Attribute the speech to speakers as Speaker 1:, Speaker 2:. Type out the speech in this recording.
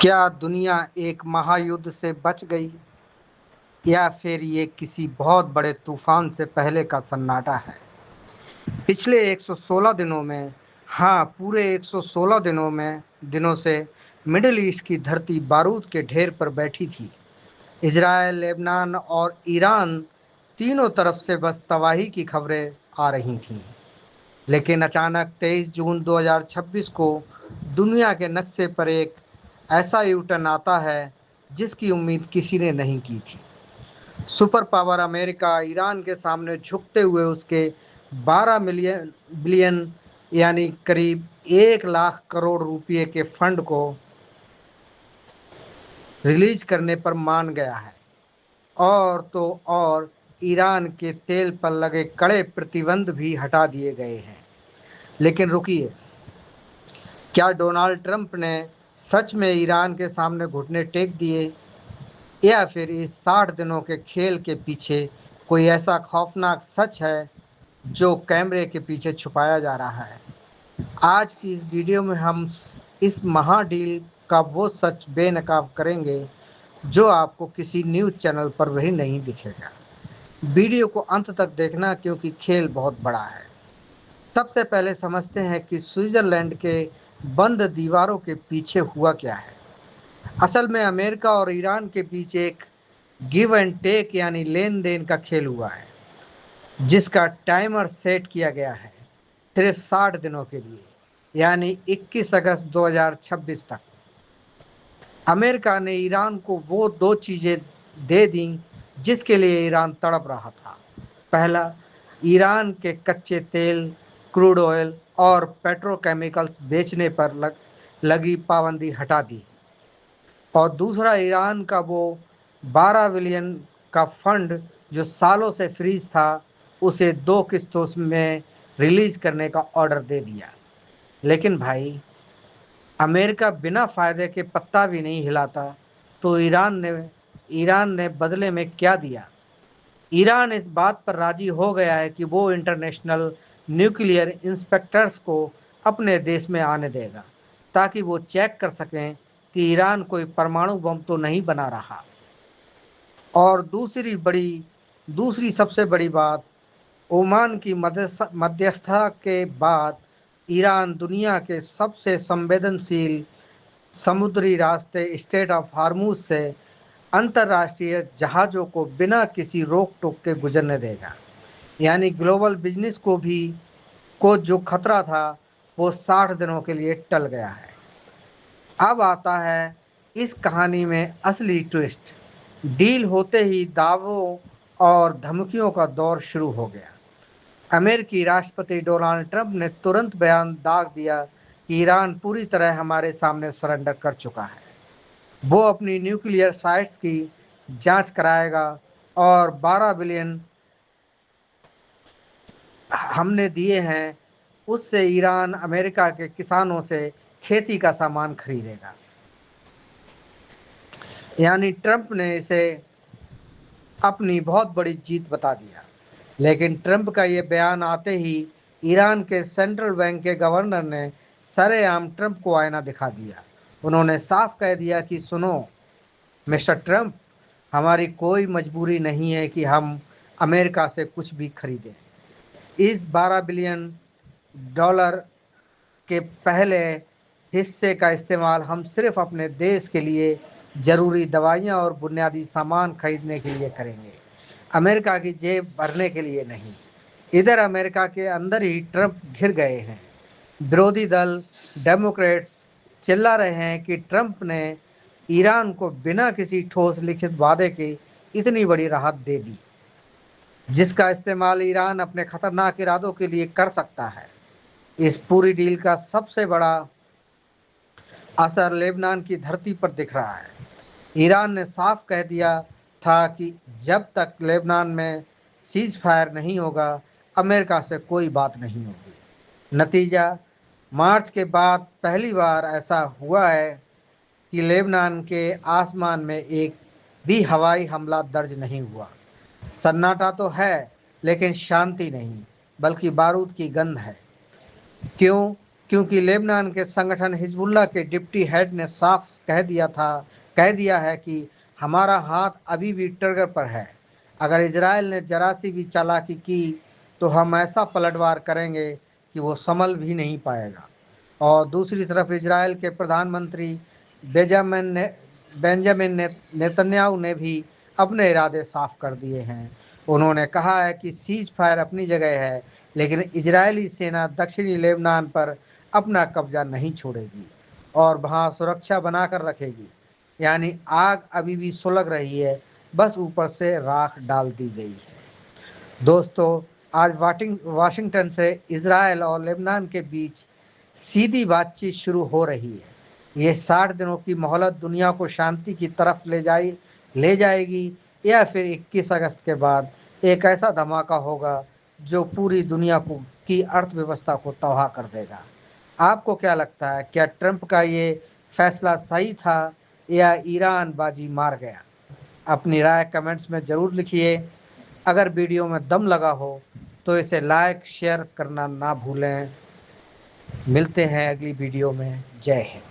Speaker 1: क्या दुनिया एक महायुद्ध से बच गई या फिर ये किसी बहुत बड़े तूफान से पहले का सन्नाटा है? पिछले 116 दिनों में, हाँ पूरे 116 दिनों से मिडिल ईस्ट की धरती बारूद के ढेर पर बैठी थी। इजराइल, लेबनान और ईरान तीनों तरफ से बस तबाही की खबरें आ रही थीं। लेकिन अचानक 23 जून 2026 को दुनिया के नक्शे पर एक ऐसा यूटर्न आता है जिसकी उम्मीद किसी ने नहीं की थी। सुपर पावर अमेरिका ईरान के सामने झुकते हुए उसके 12 बिलियन यानी करीब 1 लाख करोड़ रुपए के फंड को रिलीज करने पर मान गया है। और तो और ईरान के तेल पर लगे कड़े प्रतिबंध भी हटा दिए गए हैं। लेकिन रुकिए, क्या डोनाल्ड ट्रंप ने सच में ईरान के सामने घुटने टेक दिए या फिर इस 60 दिनों के खेल के पीछे कोई ऐसा खौफनाक सच है जो कैमरे के पीछे छुपाया जा रहा है? आज की इस वीडियो में हम इस महाडील का वो सच बेनकाब करेंगे जो आपको किसी न्यूज़ चैनल पर भी नहीं दिखेगा। वीडियो को अंत तक देखना क्योंकि खेल बहुत बड़ा है। सबसे पहले समझते हैं कि स्विट्जरलैंड के बंद दीवारों के पीछे हुआ क्या है। असल में अमेरिका और ईरान के बीच एक गिव एंड टेक यानी लेन देन का खेल हुआ है, जिसका टाइमर सेट किया गया है सिर्फ 60 दिनों के लिए, यानी 21 अगस्त 2026 तक। अमेरिका ने ईरान को वो दो चीज़ें दे दी जिसके लिए ईरान तड़प रहा था। पहला, ईरान के कच्चे तेल, क्रूड ऑयल और पेट्रोकेमिकल्स बेचने पर लगी पाबंदी हटा दी। और दूसरा, ईरान का वो 12 बिलियन का फंड जो सालों से फ्रीज था, उसे 2 किस्तों में रिलीज करने का ऑर्डर दे दिया। लेकिन भाई, अमेरिका बिना फायदे के पत्ता भी नहीं हिलाता, तो ईरान ने बदले में क्या दिया? ईरान इस बात पर राजी हो गया है कि वो इंटरनेशनल न्यूक्लियर इंस्पेक्टर्स को अपने देश में आने देगा, ताकि वो चेक कर सकें कि ईरान कोई परमाणु बम तो नहीं बना रहा। और दूसरी सबसे बड़ी बात, ओमान की मध्यस्थता के बाद ईरान दुनिया के सबसे संवेदनशील समुद्री रास्ते स्ट्रेट ऑफ हार्मुज से अंतर्राष्ट्रीय जहाज़ों को बिना किसी रोक टोक के गुजरने देगा। यानी ग्लोबल बिजनेस को जो खतरा था वो 60 दिनों के लिए टल गया है। अब आता है इस कहानी में असली ट्विस्ट। डील होते ही दावों और धमकियों का दौर शुरू हो गया। अमेरिकी राष्ट्रपति डोनाल्ड ट्रंप ने तुरंत बयान दाग दिया कि ईरान पूरी तरह हमारे सामने सरेंडर कर चुका है। वो अपनी न्यूक्लियर साइट्स की जांच कराएगा और 12 बिलियन हमने दिए हैं, उससे ईरान अमेरिका के किसानों से खेती का सामान खरीदेगा। यानी ट्रंप ने इसे अपनी बहुत बड़ी जीत बता दिया। लेकिन ट्रंप का ये बयान आते ही ईरान के सेंट्रल बैंक के गवर्नर ने सरेआम ट्रंप को आईना दिखा दिया। उन्होंने साफ कह दिया कि सुनो मिस्टर ट्रंप, हमारी कोई मजबूरी नहीं है कि हम अमेरिका से कुछ भी खरीदें। इस 12 बिलियन डॉलर के पहले हिस्से का इस्तेमाल हम सिर्फ अपने देश के लिए ज़रूरी दवाइयाँ और बुनियादी सामान खरीदने के लिए करेंगे, अमेरिका की जेब भरने के लिए नहीं। इधर अमेरिका के अंदर ही ट्रंप घिर गए हैं। विरोधी दल डेमोक्रेट्स चिल्ला रहे हैं कि ट्रंप ने ईरान को बिना किसी ठोस लिखित वादे के इतनी बड़ी राहत दे दी, जिसका इस्तेमाल ईरान अपने खतरनाक इरादों के लिए कर सकता है। इस पूरी डील का सबसे बड़ा असर लेबनान की धरती पर दिख रहा है। ईरान ने साफ कह दिया था कि जब तक लेबनान में सीज फायर नहीं होगा, अमेरिका से कोई बात नहीं होगी। नतीजा, मार्च के बाद पहली बार ऐसा हुआ है कि लेबनान के आसमान में एक भी हवाई हमला दर्ज नहीं हुआ। सन्नाटा तो है, लेकिन शांति नहीं, बल्कि बारूद की गंध है। क्यों? क्योंकि लेबनान के संगठन हिजबुल्लाह के डिप्टी हेड ने साफ कह दिया है कि हमारा हाथ अभी भी ट्रिगर पर है। अगर इजराइल ने जरा सी भी चालाकी की तो हम ऐसा पलटवार करेंगे कि वो संभल भी नहीं पाएगा। और दूसरी तरफ इजराइल के प्रधानमंत्री बेंजामिन नेतन्याहू ने भी अपने इरादे साफ कर दिए हैं। उन्होंने कहा है कि सीज फायर अपनी जगह है, लेकिन इजरायली सेना दक्षिणी लेबनान पर अपना कब्जा नहीं छोड़ेगी और वहां सुरक्षा बनाकर रखेगी। यानी आग अभी भी सुलग रही है, बस ऊपर से राख डाल दी गई है। दोस्तों, आज वाशिंगटन से इजराइल और लेबनान के बीच सीधी बातचीत शुरू हो रही है। ये 60 दिनों की मोहलत दुनिया को शांति की तरफ ले जाएगी, या फिर 21 अगस्त के बाद एक ऐसा धमाका होगा जो पूरी दुनिया को की अर्थव्यवस्था को तबाह कर देगा। आपको क्या लगता है, क्या ट्रंप का ये फैसला सही था या ईरान बाजी मार गया? अपनी राय कमेंट्स में ज़रूर लिखिए। अगर वीडियो में दम लगा हो तो इसे लाइक शेयर करना ना भूलें। मिलते हैं अगली वीडियो में। जय हिंद।